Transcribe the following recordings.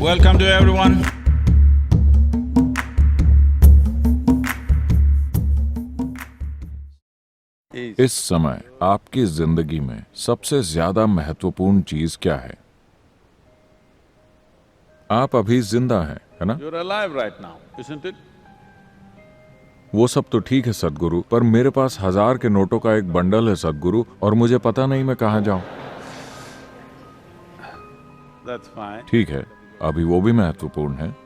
Welcome to everyone. इस समय आपकी जिंदगी में सबसे ज्यादा महत्वपूर्ण चीज क्या है? आप अभी जिंदा हैं, है ना? You're alive right now, isn't it? वो सब तो ठीक है सदगुरु, पर मेरे पास 1000 के नोटों का एक बंडल है सदगुरु, और मुझे पता नहीं मैं कहाँ जाऊं। That's fine. ठीक है, अभी वो भी महत्वपूर्ण है,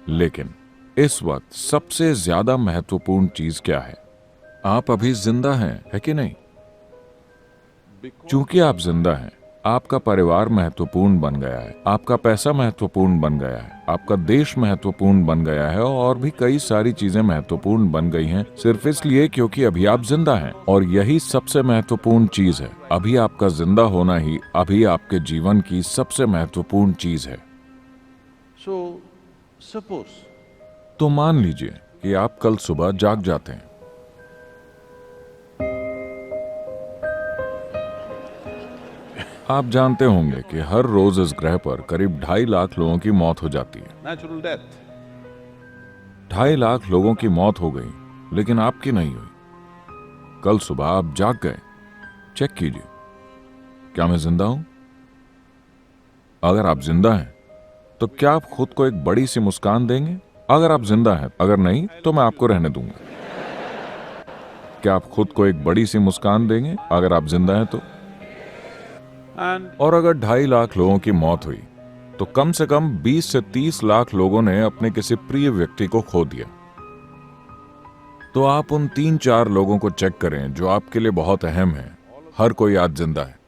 लेकिन इस वक्त सबसे ज्यादा महत्वपूर्ण चीज क्या है? आप अभी जिंदा हैं, है कि नहीं? क्योंकि आप जिंदा हैं, आपका परिवार महत्वपूर्ण बन गया है, आपका पैसा महत्वपूर्ण बन गया है, आपका देश महत्वपूर्ण बन गया है, और भी कई सारी चीजें महत्वपूर्ण बन गई हैं सिर्फ इसलिए क्योंकि अभी आप जिंदा हैं। और यही सबसे महत्वपूर्ण चीज है। अभी आपका जिंदा होना ही अभी आपके जीवन की सबसे महत्वपूर्ण चीज है। So, suppose तो मान लीजिए कि आप कल सुबह जाग जाते हैं। आप जानते होंगे कि हर रोज इस ग्रह पर करीब 2.5 लाख लोगों की मौत हो जाती है। natural death. 2.5 लाख लोगों की मौत हो गई, लेकिन आपकी नहीं हुई। कल सुबह आप जाग गए। चेक कीजिए, क्या मैं जिंदा हूं? अगर आप जिंदा हैं, तो क्या आप खुद को एक बड़ी सी मुस्कान देंगे? अगर आप जिंदा हैं, अगर नहीं तो मैं आपको रहने दूंगा। क्या आप खुद को एक बड़ी सी मुस्कान देंगे अगर आप जिंदा हैं तो? And और अगर 2.5 लाख लोगों की मौत हुई, तो कम से कम 20 से 30 लाख लोगों ने अपने किसी प्रिय व्यक्ति को खो दिया। तो आप उन 3-4 लोगों को चेक करें जो आपके लिए बहुत अहम है। हर कोई आज जिंदा है।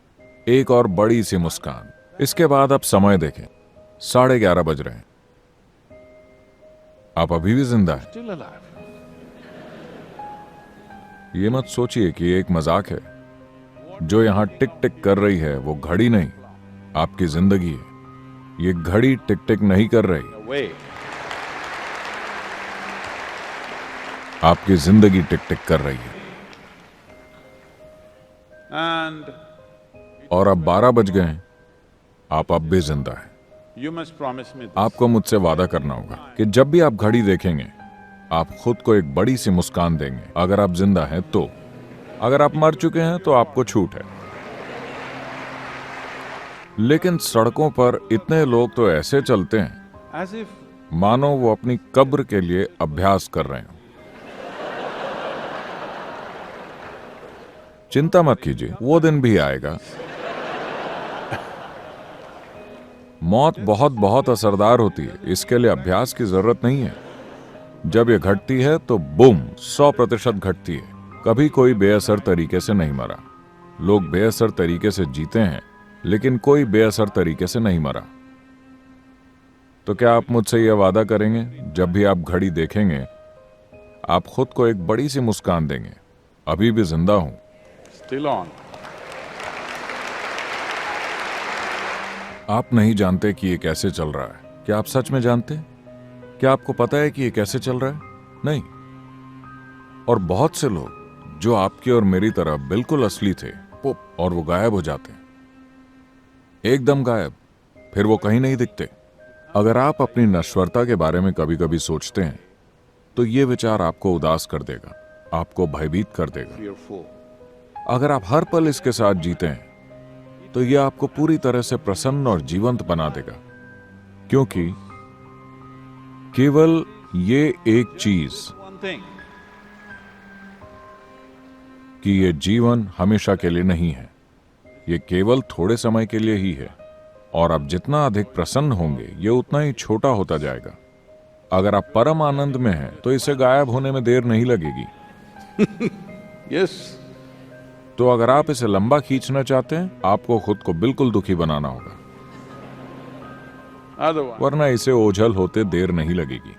एक और बड़ी सी मुस्कान। इसके बाद आप समय देखें, 11:30 बज रहे हैं। आप अभी भी जिंदा है। still alive. ये मत सोचिए कि ये एक मजाक है। जो यहां टिक टिक कर रही है वो घड़ी नहीं, आपकी जिंदगी है। ये घड़ी टिक टिक नहीं कर रही, Away. आपकी जिंदगी टिक टिक कर रही है। And और अब 12 बज गए हैं, आप अब भी जिंदा हैं। you must promise me this. आपको मुझसे वादा करना होगा कि जब भी आप घड़ी देखेंगे, आप खुद को एक बड़ी सी मुस्कान देंगे। अगर आप जिंदा हैं तो। अगर आप मर चुके हैं तो आपको छूट है। लेकिन सड़कों पर इतने लोग तो ऐसे चलते हैं As if मानो वो अपनी कब्र के लिए अभ्यास कर रहे हो। चिंता मत कीजिए, वो दिन भी आएगा। मौत बहुत बहुत असरदार होती है, इसके लिए अभ्यास की जरूरत नहीं है। जब ये घटती है तो बूम 100% घटती है। कभी कोई बेअसर तरीके से नहीं मरा। लोग बेअसर तरीके से जीते हैं, लेकिन कोई बेअसर तरीके से नहीं मरा। तो क्या आप मुझसे यह वादा करेंगे, जब भी आप घड़ी देखेंगे, आप खुद को एक बड़ी सी मुस्कान देंगे? अभी भी जिंदा हूं। still on. आप नहीं जानते कि ये कैसे चल रहा है। क्या आप सच में जानते? क्या आपको पता है कि ये कैसे चल रहा है? नहीं। और बहुत से लोग जो आपकी और मेरी तरह बिल्कुल असली थे, और वो गायब हो जाते हैं। एकदम गायब, फिर वो कहीं नहीं दिखते। अगर आप अपनी नश्वरता के बारे में कभी कभी सोचते हैं, तो ये विचार आपको उदास कर देगा, आपको भयभीत कर देगा। Fearful. अगर आप हर पल इसके साथ जीते हैं, तो यह आपको पूरी तरह से प्रसन्न और जीवंत बना देगा। क्योंकि केवल ये एक चीज One thing. कि ये जीवन हमेशा के लिए नहीं है। ये केवल थोड़े समय के लिए ही है। और आप जितना अधिक प्रसन्न होंगे, ये उतना ही छोटा होता जाएगा। अगर आप परम आनंद में हैं, तो इसे गायब होने में देर नहीं लगेगी। Yes. तो अगर आप इसे लंबा खींचना चाहते हैं, आपको खुद को बिल्कुल दुखी बनाना होगा, Otherwise, वरना इसे ओझल होते देर नहीं लगेगी।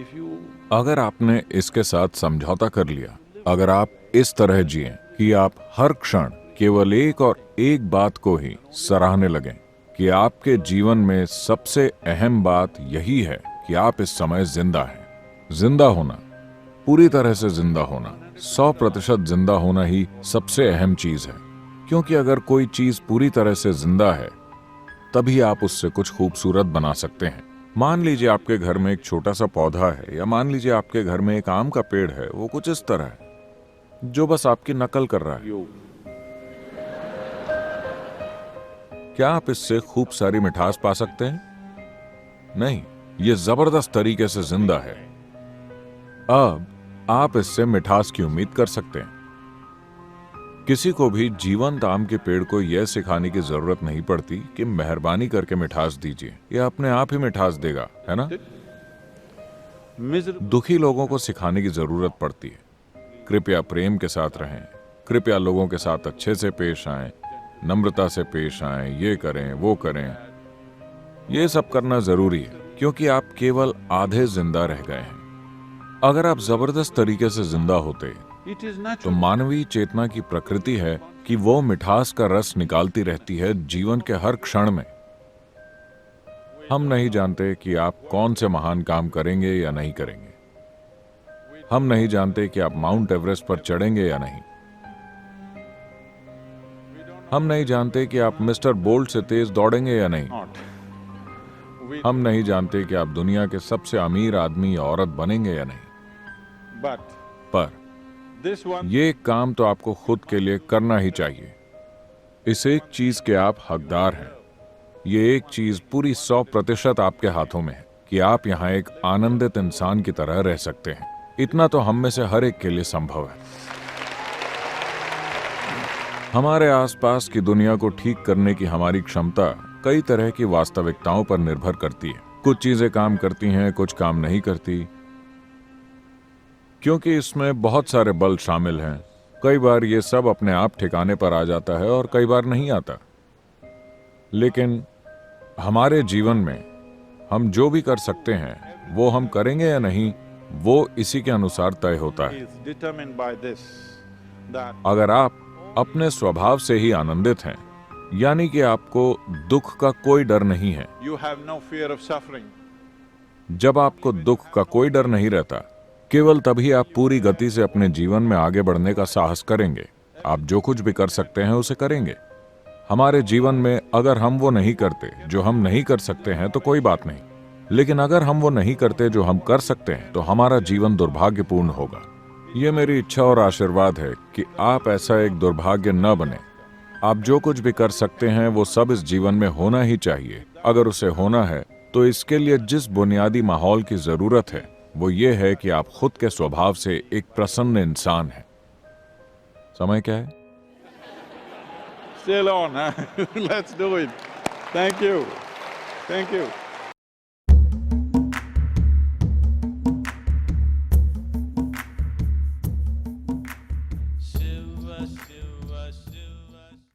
if you अगर आपने इसके साथ समझौता कर लिया, अगर आप इस तरह जिएं कि आप हर क्षण केवल एक और एक बात को ही सराहने लगें, कि आपके जीवन में सबसे अहम बात यही है कि आप इस समय जिंदा हैं। जिंदा होना, पूरी तरह से जिंदा होना, 100% जिंदा होना ही सबसे अहम चीज है। क्योंकि अगर कोई चीज पूरी तरह से जिंदा है, तभी आप उससे कुछ खूबसूरत बना सकते हैं। मान लीजिए आपके घर में एक छोटा सा पौधा है, या मान लीजिए आपके घर में एक आम का पेड़ है। वो कुछ इस तरह है जो बस आपकी नकल कर रहा है। you क्या आप इससे खूब सारी मिठास पा सकते हैं? नहीं, ये जबरदस्त तरीके से जिंदा है। अब आप इससे मिठास की उम्मीद कर सकते हैं। किसी को भी जीवंत आम के पेड़ को यह सिखाने की जरूरत नहीं पड़ती कि मेहरबानी करके मिठास दीजिए, यह अपने आप ही मिठास देगा, है ना? miserable दुखी लोगों को सिखाने की जरूरत पड़ती है। कृपया प्रेम के साथ रहें, कृपया लोगों के साथ अच्छे से पेश आएं, नम्रता से पेश आएं, ये करें वो करें। ये सब करना जरूरी है क्योंकि आप केवल आधे जिंदा रह गए हैं। अगर आप जबरदस्त तरीके से जिंदा होते it is तो natural मानवीय चेतना की प्रकृति है कि वो मिठास का रस निकालती रहती है जीवन के हर क्षण में। हम नहीं जानते कि आप कौन से महान काम करेंगे या नहीं करेंगे। हम नहीं जानते कि आप माउंट एवरेस्ट पर चढ़ेंगे या नहीं। हम नहीं जानते कि आप मिस्टर बोल्ट से तेज दौड़ेंगे या नहीं। not we हम नहीं जानते कि आप दुनिया के सबसे अमीर आदमी या औरत बनेंगे या नहीं। but पर this one ये काम तो आपको खुद के लिए करना ही चाहिए। इस एक चीज के आप हकदार हैं। ये एक चीज पूरी 100% आपके हाथों में है कि आप यहाँ एक आनंदित इंसान की तरह रह सकते हैं। इतना तो हम में से हर एक के लिए संभव है। हमारे आसपास की दुनिया को ठीक करने की हमारी क्षमता कई तरह की वास्तविकताओं पर निर्भर करती है। कुछ चीजें काम करती हैं, कुछ काम नहीं करती, क्योंकि इसमें बहुत सारे बल शामिल हैं। कई बार ये सब अपने आप ठिकाने पर आ जाता है और कई बार नहीं आता। लेकिन हमारे जीवन में हम जो भी कर सकते हैं वो हम करेंगे या नहीं, वो इसी के अनुसार तय होता है। is determined by this that अगर आप अपने स्वभाव से ही आनंदित हैं, यानी कि आपको दुख का कोई डर नहीं है, you have no fear of suffering, जब आपको दुख का कोई डर नहीं रहता, केवल तभी आप पूरी गति से अपने जीवन में आगे बढ़ने का साहस करेंगे। आप जो कुछ भी कर सकते हैं उसे करेंगे। हमारे जीवन में अगर हम वो नहीं करते जो हम नहीं कर सकते हैं तो कोई बात नहीं, लेकिन अगर हम वो नहीं करते जो हम कर सकते हैं तो हमारा जीवन दुर्भाग्यपूर्ण होगा। ये मेरी इच्छा और आशीर्वाद है कि आप ऐसा एक दुर्भाग्य न बने। आप जो कुछ भी कर सकते हैं वो सब इस जीवन में होना ही चाहिए। अगर उसे होना है तो इसके लिए जिस बुनियादी माहौल की जरूरत है वो ये है कि आप खुद के स्वभाव से एक प्रसन्न इंसान हैं। समय क्या है? still on, huh? Let's do it. Thank you. Thank you. Shiva, Shiva.